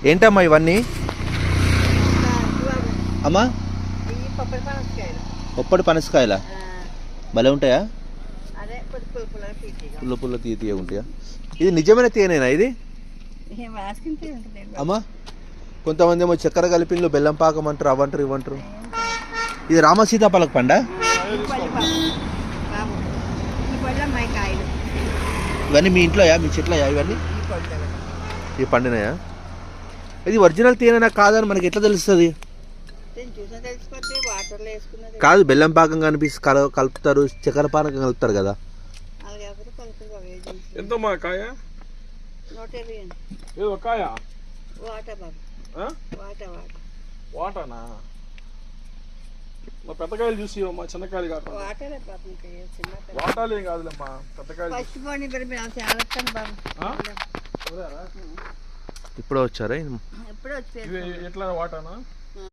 ఏంటమ్మా ఇవన్నీ అమ్మా? ఒప్పటి పనసకాయల భలే ఉంటాయా? పుల్ల పుల్ల తీయ ఉంటాయా? ఇది నిజమైన తేనేనా ఇది అమ్మా? కొంతమంది ఏమో చక్కెర కలిపిన్లో బెల్లం పాకం అంటారు, అవంటారు ఇవంటారు. ఇది రామసీతాపలక పండ? ఇవన్నీ మీ ఇంట్లోయా, మీ చెట్లయా ఇవన్నీ? ఈ పండినాయా? ఇది ఒరిజినల్ తేనెనా కాదని మనకి ఎట్లా తెలుస్తుంది? కాదు, బెల్లం పాకం కనిపిస్తే కలుపుతారు, చక్కెర పానకం కలుపుతారు కదా. ఎంతమ్మా కాయ? ఏదో కాయ వాటానా? మా పెద్దకాయలు చూసి మా చిన్నకాయలు కాదు, వాటాలు ఏం కాదులేమ్మా, పెద్దకాయలు. ఇప్పుడు వచ్చారా? ఎట్లా వాటానా?